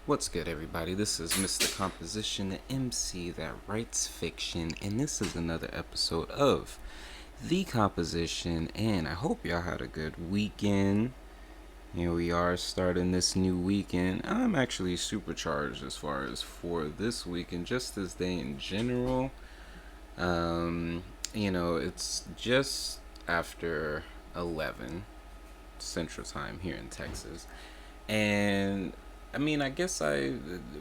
What's good, everybody? This is Mr. Composition, the MC that writes fiction, and this is another episode of The Composition, and I hope y'all had a good weekend. Here we are starting this new weekend. I'm actually supercharged as far as for this week and just this day in general. It's just after 11 Central Time here in Texas. And I guess I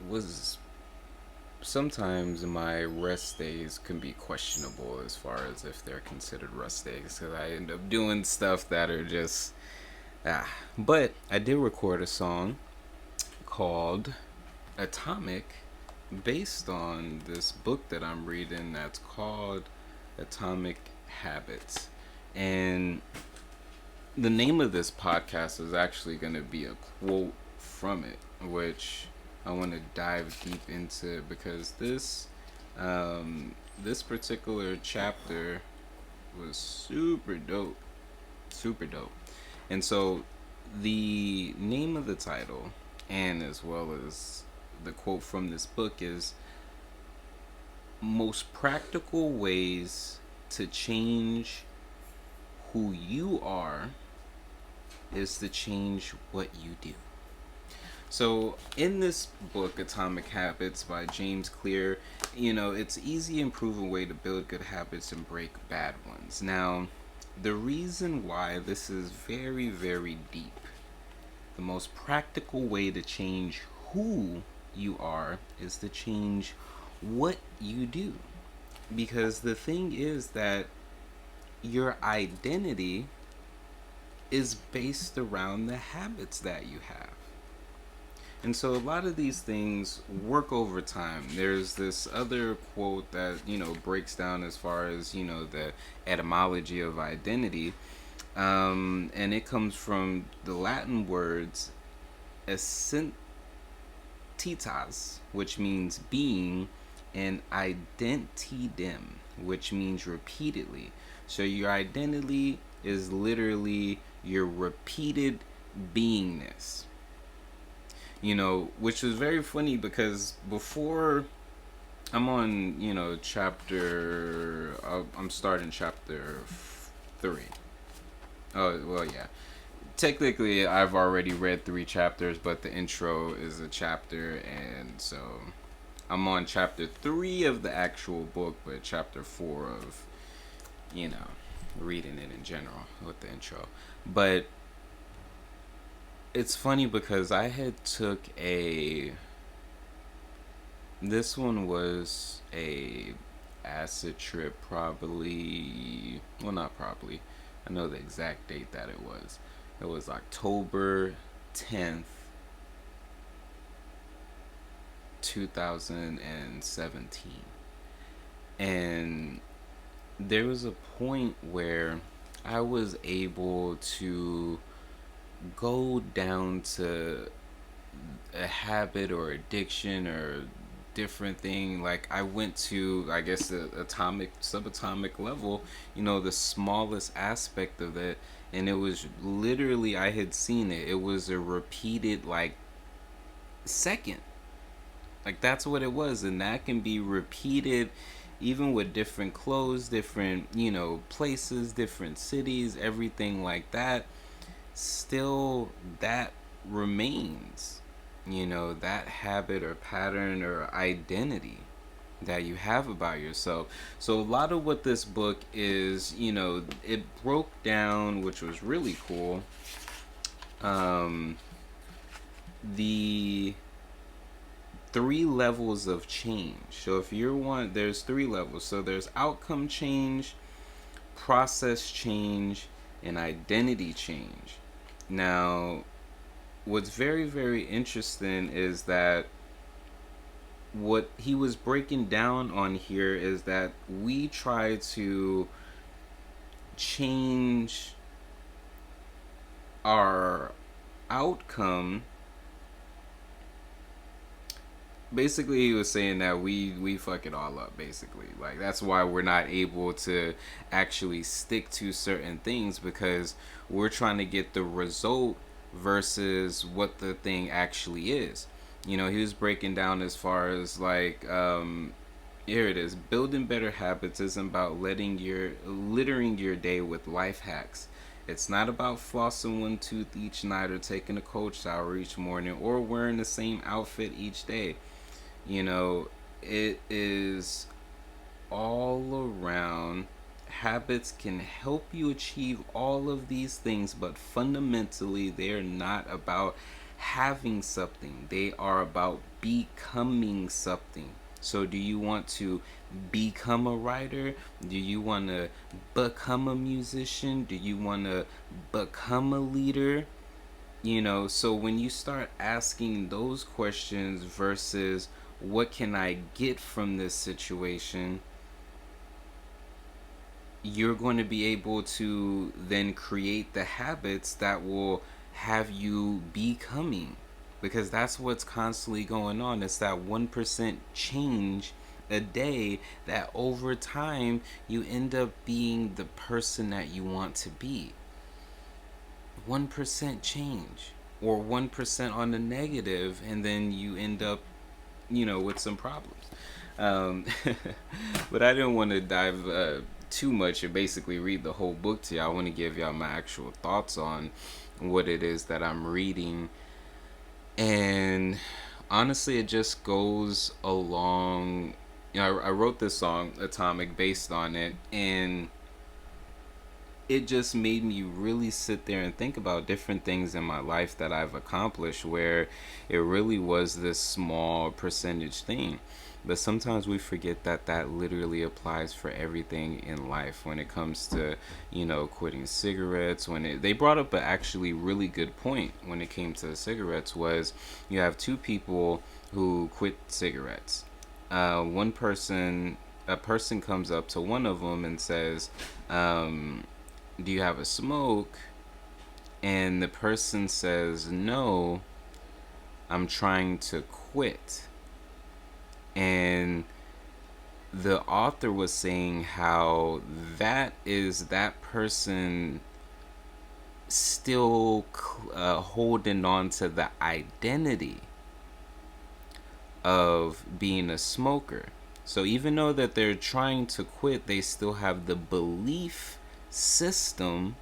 was sometimes my rest days can be questionable as far as if they're considered rest days because I end up doing stuff that are just But I did record a song called Atomic based on this book that I'm reading that's called Atomic Habits. And the name of this podcast is actually going to be a quote from it, which I want to dive deep into because this particular chapter was super dope, super dope. And so the name of the title, and as well as the quote from this book, is most practical ways to change who you are is to change what you do. So in this book, Atomic Habits by James Clear, it's easy and proven way to build good habits and break bad ones. Now, the reason why this is very, very deep, the most practical way to change who you are is to change what you do. Because the thing is that your identity is based around the habits that you have. And so a lot of these things work over time. There's this other quote that, breaks down as far as, the etymology of identity. And it comes from the Latin words essentitas, which means being, and identidem, which means repeatedly. So your identity is literally your repeated beingness. Which was very funny because before I'm on, I'm starting chapter 3. Oh, well, yeah. Technically, I've already read 3 chapters, but the intro is a chapter, and so I'm on chapter 3 of the actual book, but chapter 4 of, reading it in general with the intro. But it's funny because I had took this one was a acid trip probably, well, not probably, I know the exact date that it was. It was October 10th, 2017. And there was a point where I was able to go down to a habit or addiction or different thing. Like I went to, I guess, the atomic, subatomic level, the smallest aspect of it, and it was literally, I had seen it. It was a repeated second. Like that's what it was, and that can be repeated even with different clothes, different, places, different cities, everything like that. Still that remains, that habit or pattern or identity that you have about yourself. So a lot of what this book is, it broke down, which was really cool, the 3 levels of change. So if you're there's 3 levels. So there's outcome change, process change, and identity change. Now, what's very, very interesting is that what he was breaking down on here is that we try to change our outcome. Basically, he was saying that we fuck it all up, basically. Like, that's why we're not able to actually stick to certain things, because we're trying to get the result versus what the thing actually is. He was breaking down as far as like, here it is. Building better habits isn't about littering your day with life hacks. It's not about flossing one tooth each night or taking a cold shower each morning or wearing the same outfit each day. You know, it is all around. Habits can help you achieve all of these things, but fundamentally, they're not about having something, they are about becoming something. So, do you want to become a writer? Do you want to become a musician? Do you want to become a leader? So when you start asking those questions versus what can I get from this situation, you're going to be able to then create the habits that will have you becoming, because that's what's constantly going on. It's that 1% change a day that over time you end up being the person that you want to be. 1% change or 1% on the negative, and then you end up with some problems. um, but I didn't want to dive too much and basically read the whole book to y'all. I want to give y'all my actual thoughts on what it is that I'm reading, and honestly it just goes along. I wrote this song Atomic based on it, and it just made me really sit there and think about different things in my life that I've accomplished where it really was this small percentage thing. But sometimes we forget that that literally applies for everything in life when it comes to, quitting cigarettes. They brought up an actually really good point when it came to cigarettes was you have two people who quit cigarettes. A person comes up to one of them and says, do you have a smoke? And the person says, no, I'm trying to quit. And the author was saying how that is that person still holding on to the identity of being a smoker. So even though that they're trying to quit, they still have the belief system.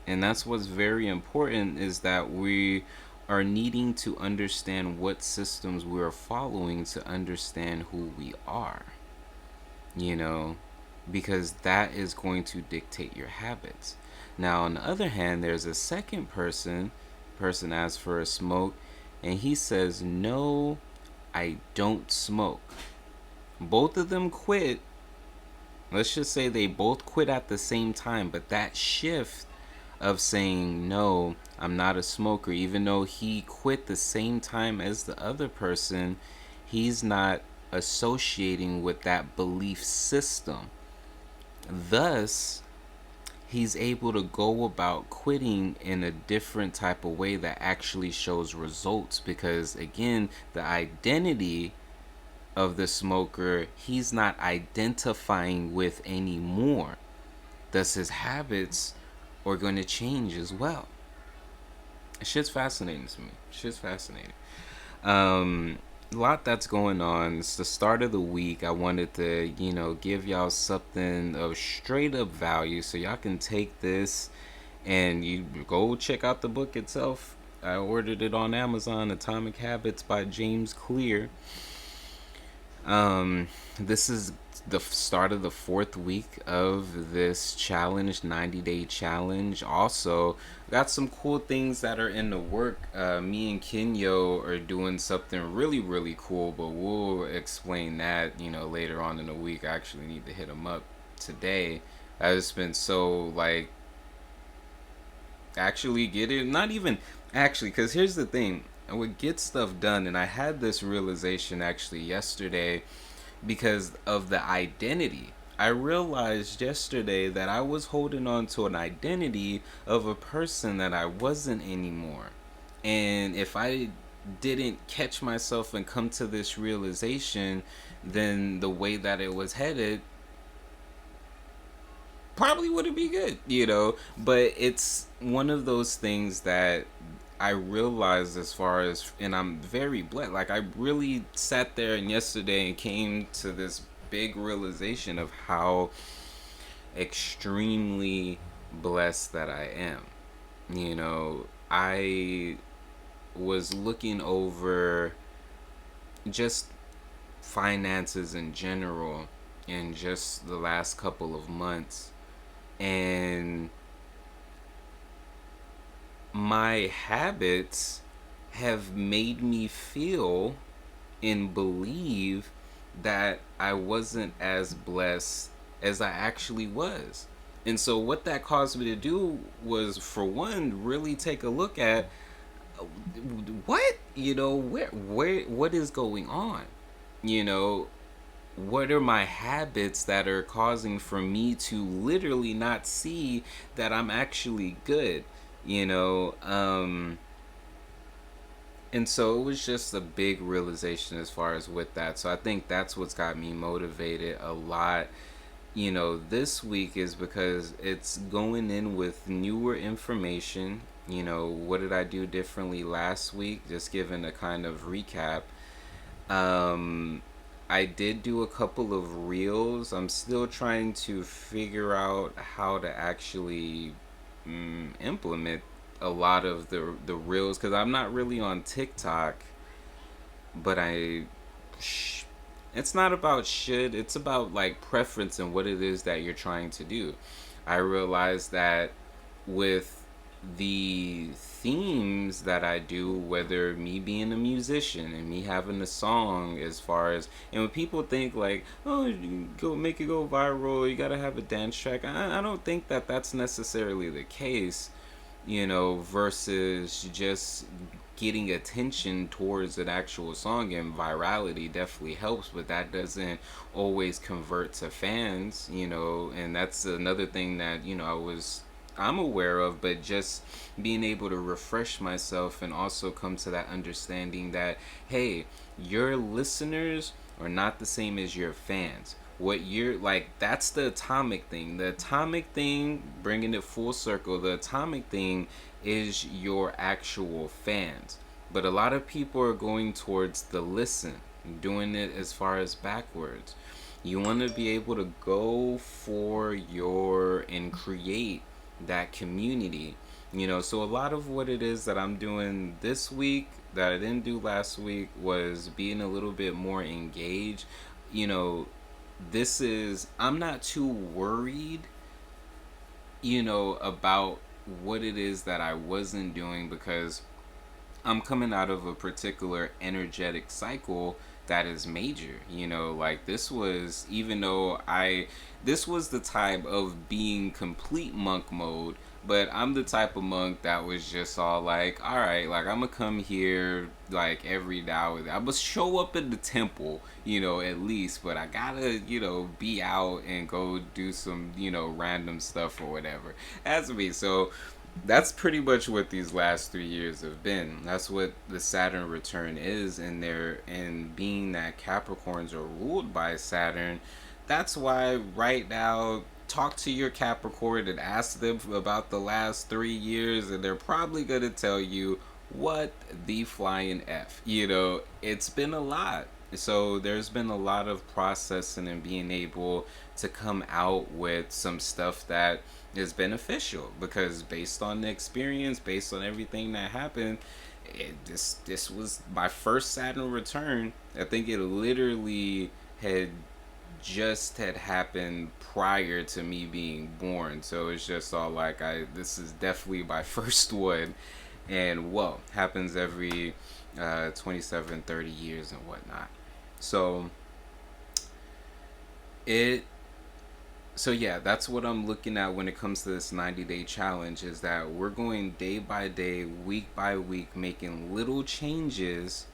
And that's what's very important, is that we are needing to understand what systems we are following to understand who we are, because that is going to dictate your habits. Now on the other hand, there's a second person asks for a smoke, and he says, no, I don't smoke. Both of them quit. Let's just say they both quit at the same time, but that shift of saying, no, I'm not a smoker, even though he quit the same time as the other person, he's not associating with that belief system. Thus, he's able to go about quitting in a different type of way that actually shows results, because again, the identity of the smoker, he's not identifying with anymore. Thus his habits are going to change as well. Shit's fascinating to me. Shit's fascinating. A lot that's going on. It's the start of the week. I wanted to, give y'all something of straight up value so y'all can take this and you go check out the book itself. I ordered it on Amazon, Atomic Habits by James Clear. This is the start of the 4th week of this challenge, 90-day challenge. Also, got some cool things that are in the work. Me and Kenyo are doing something really, really cool, but we'll explain that, later on in the week. I actually need to hit him up today. I've just been so, actually get it. Not even, actually, because here's the thing. I would get stuff done, and I had this realization actually yesterday because of the identity. I realized yesterday that I was holding on to an identity of a person that I wasn't anymore. And if I didn't catch myself and come to this realization, then the way that it was headed probably wouldn't be good, But it's one of those things that I realized as far as, and I'm very blessed. Like, I really sat there and yesterday and came to this big realization of how extremely blessed that I am. You know, I was looking over just finances in general in just the last couple of months, and my habits have made me feel and believe that I wasn't as blessed as I actually was. And so what that caused me to do was, for one, really take a look at what, what is going on? You know, what are my habits that are causing for me to literally not see that I'm actually good? You know, and so it was just a big realization as far as with that. So I think that's what's got me motivated a lot, this week, is because it's going in with newer information. What did I do differently last week? Just giving a kind of recap. Um, I did do a couple of reels. I'm still trying to figure out how to actually implement a lot of the reels, because I'm not really on TikTok, but it's not about should, it's about like preference and what it is that you're trying to do. I realized that with the themes that I do, whether me being a musician and me having a song, as far as, and when people think like, oh, you go make it go viral, you gotta have a dance track, I don't think that that's necessarily the case, versus just getting attention towards an actual song. And virality definitely helps, but that doesn't always convert to fans, and that's another thing that, I'm aware of. But just being able to refresh myself and also come to that understanding that, hey, your listeners are not the same as your fans. What you're like, that's the atomic thing. The atomic thing, bringing it full circle, the atomic thing is your actual fans. But a lot of people are going towards the listen, doing it as far as backwards. You want to be able to go for your and create that community. So a lot of what it is that I'm doing this week that I didn't do last week was being a little bit more engaged. You know, I'm not too worried, about what it is that I wasn't doing, because I'm coming out of a particular energetic cycle that is major. Like, this was, even though this was the time of being complete monk mode, but I'm the type of monk that was just all like, all right, like, I'm gonna come here like every now and then. I'm gonna show up in the temple, at least, but I gotta, be out and go do some, random stuff or whatever. That's me. So that's pretty much what these last 3 years have been. That's what the Saturn return is, and being that Capricorns are ruled by Saturn. That's why right now, talk to your Capricorn and ask them about the last 3 years, and they're probably gonna tell you what the flying F. It's been a lot. So there's been a lot of processing and being able to come out with some stuff that is beneficial, because based on the experience, based on everything that happened, this was my first Saturn return. I think it literally had happened prior to me being born, so it's just all like, this is definitely my first one. And whoa, happens every 27 30 years and whatnot. So it so yeah, that's what I'm looking at when it comes to this 90-day challenge, is that we're going day by day, week by week, making little changes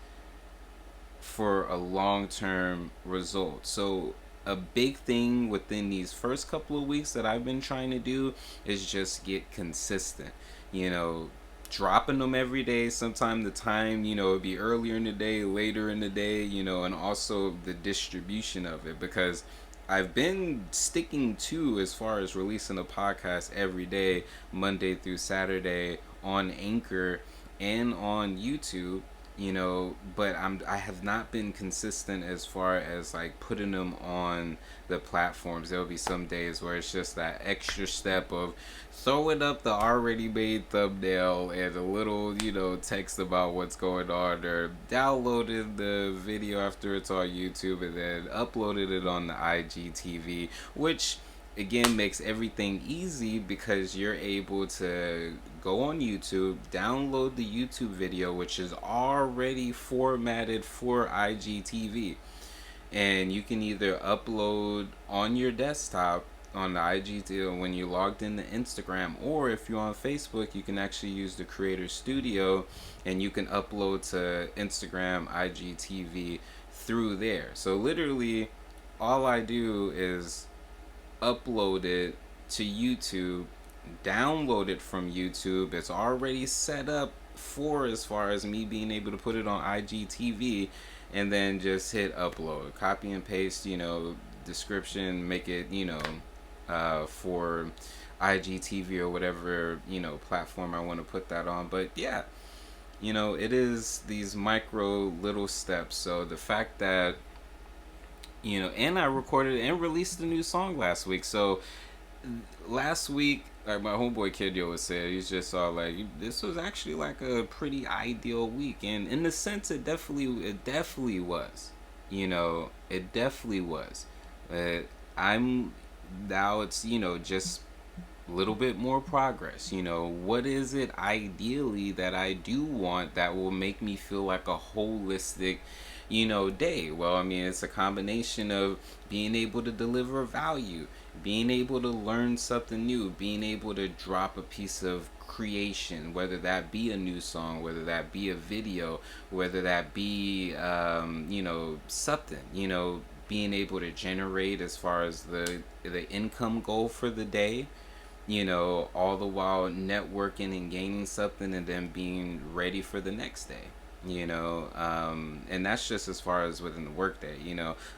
for a long-term result. So a big thing within these first couple of weeks that I've been trying to do is just get consistent. Dropping them every day. Sometime the time, it'd be earlier in the day, later in the day, and also the distribution of it, because I've been sticking to, as far as releasing a podcast every day, Monday through Saturday on Anchor. and on YouTube, but I have not been consistent as far as like putting them on the platforms. There'll be some days where it's just that extra step of throwing up the already made thumbnail and a little, text about what's going on, or downloaded the video after it's on YouTube and then uploaded it on the IGTV, which again makes everything easy because you're able to go on YouTube, download the YouTube video, which is already formatted for IGTV, and you can either upload on your desktop on the IGTV when you logged into Instagram, or if you're on Facebook, you can actually use the Creator Studio and you can upload to Instagram IGTV through there. So literally all I do is upload it to YouTube, download it from YouTube. It's already set up for as far as me being able to put it on IGTV, and then just hit upload, copy and paste, description, make it, for IGTV or whatever, platform I want to put that on. But yeah, it is these micro little steps. So the fact that, and I recorded and released a new song last week. So last week, like my homeboy Kid was said, he's just all like, this was actually like a pretty ideal week, and in the sense, it definitely was. It definitely was. I'm now it's just a little bit more progress. What is it ideally that I do want that will make me feel like a holistic day? Well, I mean, it's a combination of being able to deliver value, being able to learn something new, being able to drop a piece of creation, whether that be a new song, whether that be a video, whether that be something, being able to generate as far as the income goal for the day, all the while networking and gaining something and then being ready for the next day. And that's just as far as within the workday.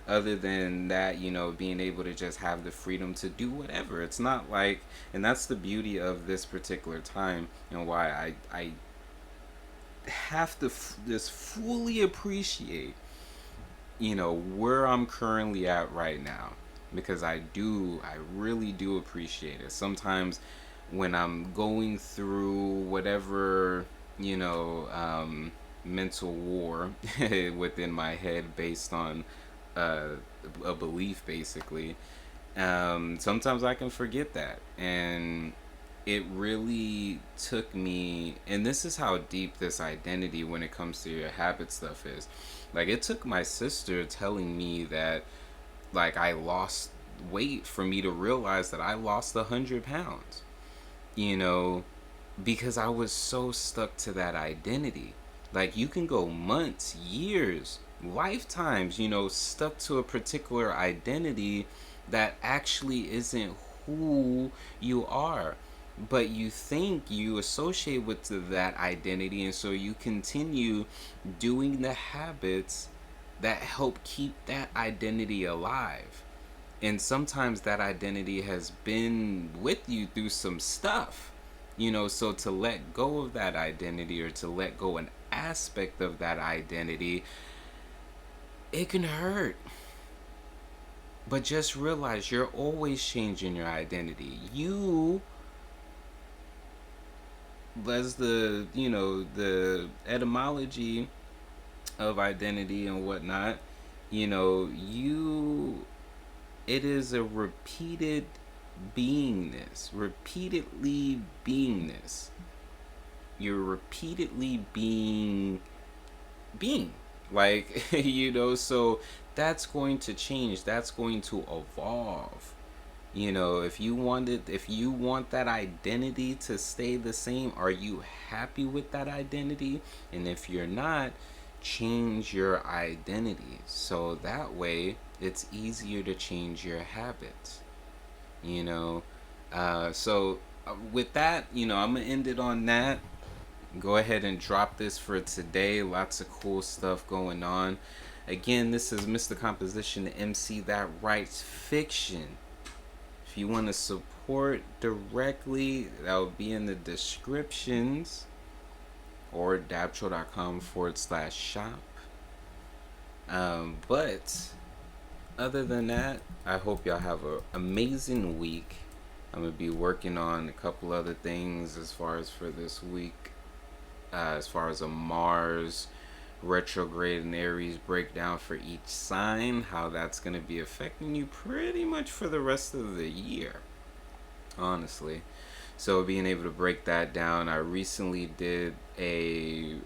Other than that, being able to just have the freedom to do whatever. It's not like, and that's the beauty of this particular time, and why I have to just fully appreciate where I'm currently at right now, because I really do appreciate it. Sometimes when I'm going through whatever mental war within my head based on a belief, basically, sometimes I can forget that. And it really took me, and this is how deep this identity when it comes to your habit stuff is. Like, it took my sister telling me that, like, I lost weight for me to realize that I lost 100 pounds, because I was so stuck to that identity. Like, you can go months, years, lifetimes, stuck to a particular identity that actually isn't who you are. But you think you associate with that identity, and so you continue doing the habits that help keep that identity alive. And sometimes that identity has been with you through some stuff, so to let go of that identity, or to let go an aspect of that identity, it can hurt. But just realize you're always changing your identity. As the etymology of identity and whatnot, it is a repeated repeatedly beingness. You're repeatedly being like, so that's going to change, that's going to evolve. If you want that identity to stay the same, are you happy with that identity? And if you're not, change your identity, so that way it's easier to change your habits. So with that, I'm gonna end it on that. Go ahead and drop this for today. Lots of cool stuff going on. Again, this is Mr. Composition, the MC that writes fiction. If you want to support directly, that will be in the descriptions or dabtro.com/shop. But other than that, I hope y'all have an amazing week. I'm gonna be working on a couple other things as far as for this week, as far as a Mars retrograde and Aries breakdown for each sign, how that's gonna be affecting you pretty much for the rest of the year, honestly. So being able to break that down, I recently did a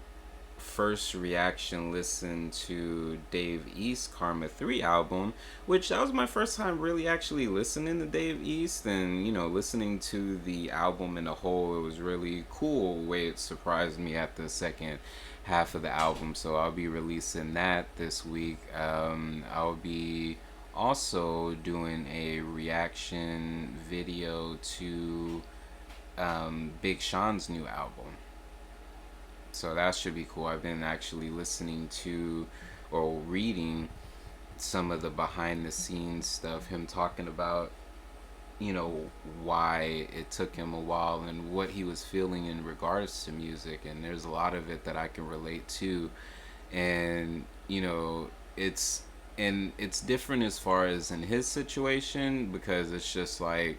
first reaction listen to Dave East Karma 3 album, which that was my first time really actually listening to Dave East, and listening to the album in a whole. It was really cool the way it surprised me at the second half of the album. So I'll be releasing that this week. I'll be also doing a reaction video to Big Sean's new album. So that should be cool. I've been actually listening to or reading some of the behind the scenes stuff, him talking about, why it took him a while and what he was feeling in regards to music. And there's a lot of it that I can relate to. And, it's it's different as far as in his situation, because it's just like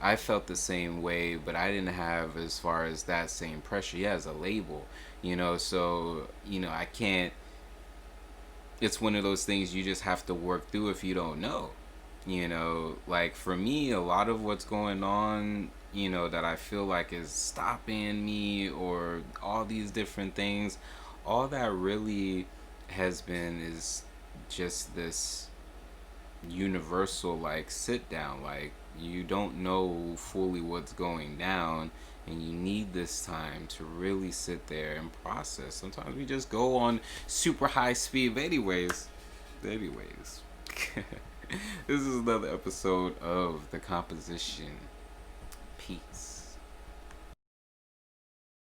I felt the same way, but I didn't have as far as that same pressure. Yeah, as a label, so I can't. It's one of those things you just have to work through if you don't know. Like for me, a lot of what's going on, that I feel like is stopping me or all these different things, all that really has been is just this universal like sit down. Like you don't know fully what's going down, and you need this time to really sit there and process. Sometimes we just go on super high speed. But anyways, this is another episode of The Composition.